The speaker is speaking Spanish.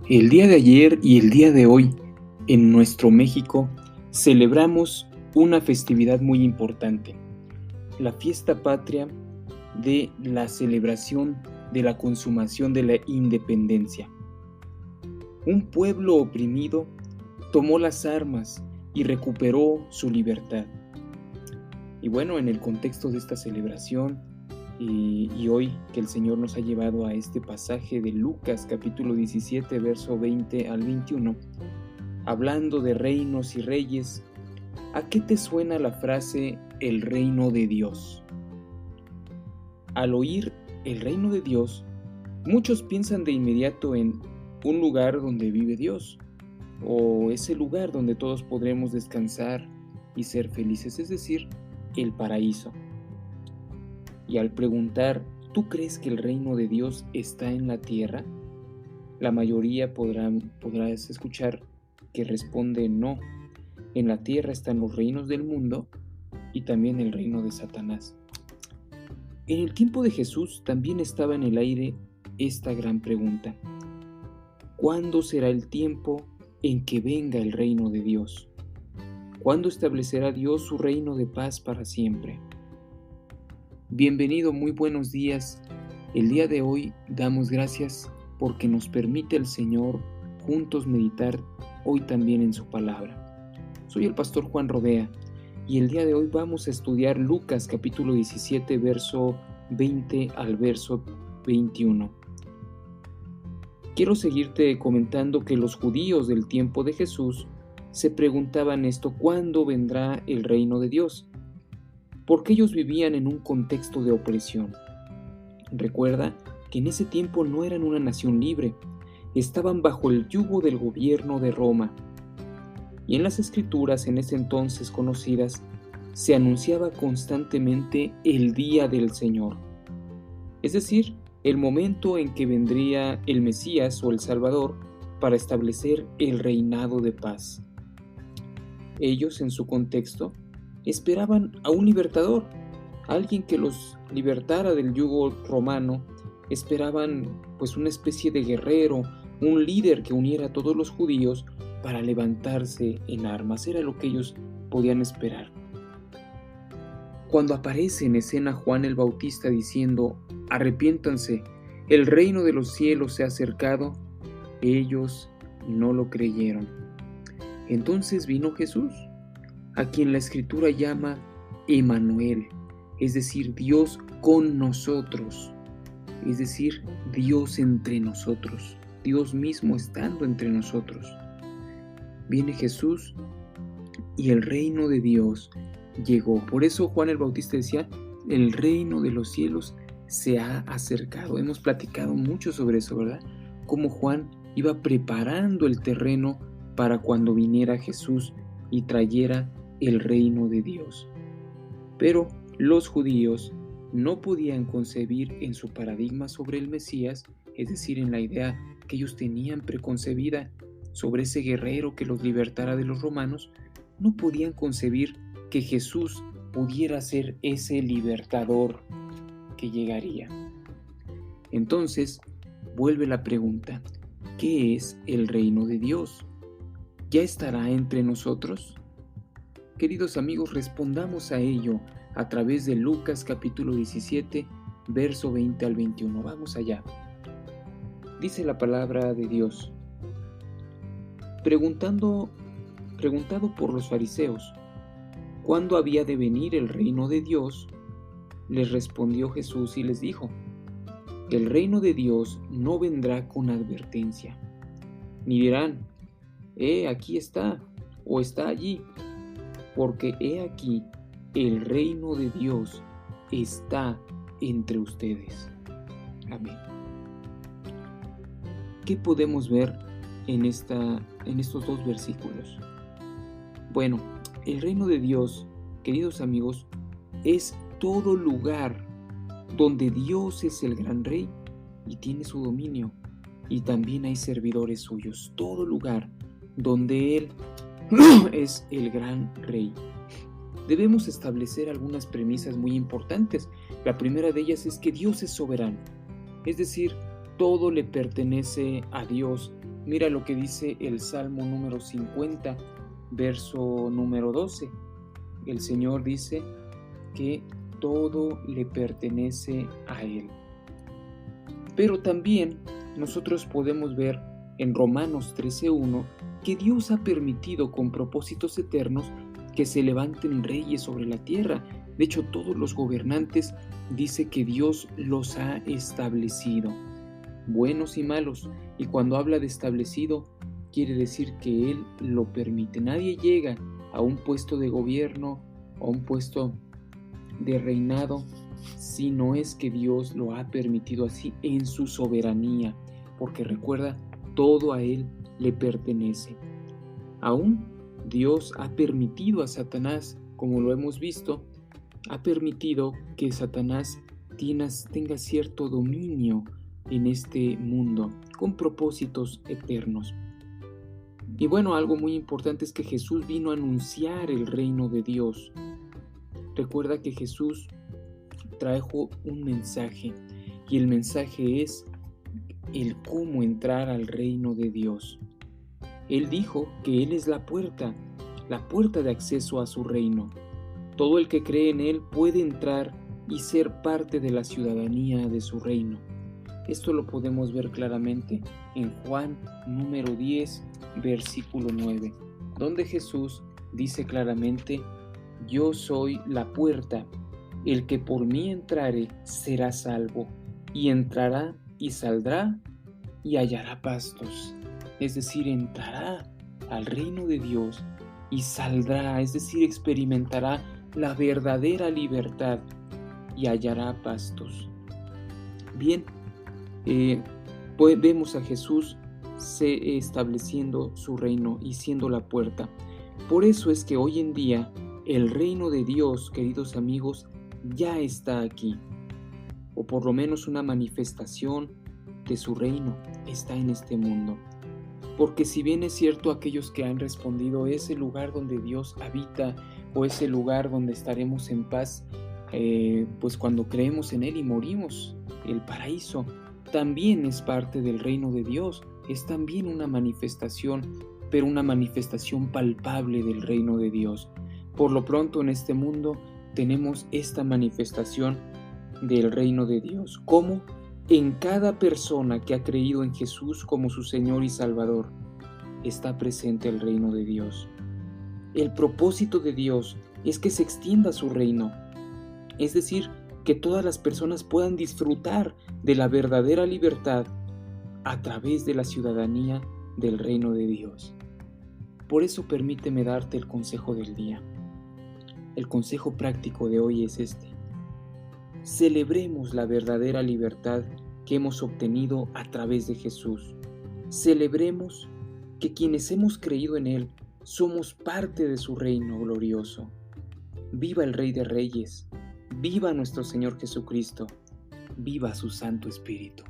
El día de ayer y el día de hoy, en nuestro México, celebramos una festividad muy importante, la fiesta patria de la celebración de la consumación de la independencia. Un pueblo oprimido tomó las armas y recuperó su libertad. Y bueno, en el contexto de esta celebración y hoy que el Señor nos ha llevado a este pasaje de Lucas capítulo 17, verso 20 al 21, hablando de reinos y reyes, ¿a qué te suena la frase el reino de Dios? Al oír el reino de Dios, muchos piensan de inmediato en un lugar donde vive Dios, o ese lugar donde todos podremos descansar y ser felices, es decir, el paraíso. Y al preguntar, ¿tú crees que el reino de Dios está en la tierra? La mayoría podrás escuchar que responde no. En la tierra están los reinos del mundo y también el reino de Satanás. En el tiempo de Jesús también estaba en el aire esta gran pregunta: ¿cuándo será el tiempo en que venga el reino de Dios? ¿Cuándo establecerá Dios su reino de paz para siempre? Bienvenido, muy buenos días. El día de hoy damos gracias porque nos permite el Señor juntos meditar hoy también en su palabra. Soy el pastor Juan Rodea y el día de hoy vamos a estudiar Lucas capítulo 17, verso 20 al verso 21. Quiero seguirte comentando que los judíos del tiempo de Jesús se preguntaban esto: ¿cuándo vendrá el reino de Dios? Porque ellos vivían en un contexto de opresión. Recuerda que en ese tiempo no eran una nación libre, estaban bajo el yugo del gobierno de Roma. Y en las escrituras en ese entonces conocidas se anunciaba constantemente el día del Señor, es decir, el momento en que vendría el Mesías o el Salvador para establecer el reinado de paz. Ellos, en su contexto, esperaban a un libertador, alguien que los libertara del yugo romano. Esperaban pues una especie de guerrero, un líder que uniera a todos los judíos para levantarse en armas. Era lo que ellos podían esperar. Cuando aparece en escena Juan el Bautista diciendo: arrepiéntanse, el reino de los cielos se ha acercado, ellos no lo creyeron. Entonces vino Jesús, a quien la Escritura llama Emmanuel, es decir, Dios con nosotros, es decir, Dios entre nosotros, Dios mismo estando entre nosotros. Viene Jesús y el reino de Dios llegó. Por eso Juan el Bautista decía: el reino de los cielos se ha acercado. Hemos platicado mucho sobre eso, ¿verdad? Cómo Juan iba preparando el terreno para cuando viniera Jesús y trayera el reino de Dios. Pero los judíos no podían concebir en su paradigma sobre el Mesías, es decir, en la idea que ellos tenían preconcebida sobre ese guerrero que los libertara de los romanos, no podían concebir que Jesús pudiera ser ese libertador que llegaría. Entonces, vuelve la pregunta: ¿qué es el reino de Dios? ¿Ya estará entre nosotros? Queridos amigos, respondamos a ello a través de Lucas capítulo 17, verso 20 al 21. Vamos allá. Dice la palabra de Dios: preguntado por los fariseos, ¿cuándo había de venir el reino de Dios? Les respondió Jesús y les dijo: el reino de Dios no vendrá con advertencia, ni dirán: aquí está, o está allí, porque he aquí, el reino de Dios está entre ustedes. Amén. ¿Qué podemos ver en estos dos versículos? Bueno, el reino de Dios, queridos amigos, es todo lugar donde Dios es el gran rey y tiene su dominio, y también hay servidores suyos. Todo lugar donde Él es el gran rey. Debemos establecer algunas premisas muy importantes. La primera de ellas es que Dios es soberano, es decir, todo le pertenece a Dios Mira lo que dice el Salmo número 50, verso número 12. El Señor dice que todo le pertenece a Él. Pero también nosotros podemos ver en Romanos 13:1 que Dios ha permitido con propósitos eternos que se levanten reyes sobre la tierra. De hecho, todos los gobernantes dice que Dios los ha establecido, buenos y malos. Y cuando habla de establecido, quiere decir que Él lo permite. Nadie llega a un puesto de gobierno, a un puesto de reinado, si no es que Dios lo ha permitido así en su soberanía, porque recuerda, todo a Él le pertenece. Aún Dios ha permitido a Satanás, como lo hemos visto, ha permitido que Satanás tenga cierto dominio en este mundo, con propósitos eternos. Y bueno, algo muy importante es que Jesús vino a anunciar el reino de Dios. Recuerda que Jesús trajo un mensaje, y el mensaje es el cómo entrar al reino de Dios. Él dijo que Él es la puerta de acceso a su reino. Todo el que cree en Él puede entrar y ser parte de la ciudadanía de su reino. Esto lo podemos ver claramente en Juan número 10, versículo 9, donde Jesús dice claramente: yo soy la puerta, el que por mí entrare será salvo, y entrará y saldrá y hallará pastos. Es decir, entrará al reino de Dios y saldrá, es decir, experimentará la verdadera libertad y hallará pastos. Bien, pues vemos a Jesús estableciendo su reino y siendo la puerta. Por eso es que hoy en día el reino de Dios, queridos amigos, ya está aquí, o por lo menos una manifestación de su reino está en este mundo. Porque si bien es cierto, aquellos que han respondido es el lugar donde Dios habita, o es el lugar donde estaremos en paz, pues cuando creemos en Él y morimos, el paraíso también es parte del reino de Dios, es también una manifestación, pero una manifestación palpable del reino de Dios. Por lo pronto en este mundo tenemos esta manifestación del reino de Dios. ¿Cómo? En cada persona que ha creído en Jesús como su Señor y Salvador está presente el reino de Dios. El propósito de Dios es que se extienda su reino, es decir, que todas las personas puedan disfrutar de la verdadera libertad a través de la ciudadanía del reino de Dios. Por eso permíteme darte el consejo del día. El consejo práctico de hoy es este: celebremos la verdadera libertad que hemos obtenido a través de Jesús. Celebremos que quienes hemos creído en Él somos parte de su reino glorioso. Viva el Rey de Reyes, viva nuestro Señor Jesucristo, viva su Santo Espíritu.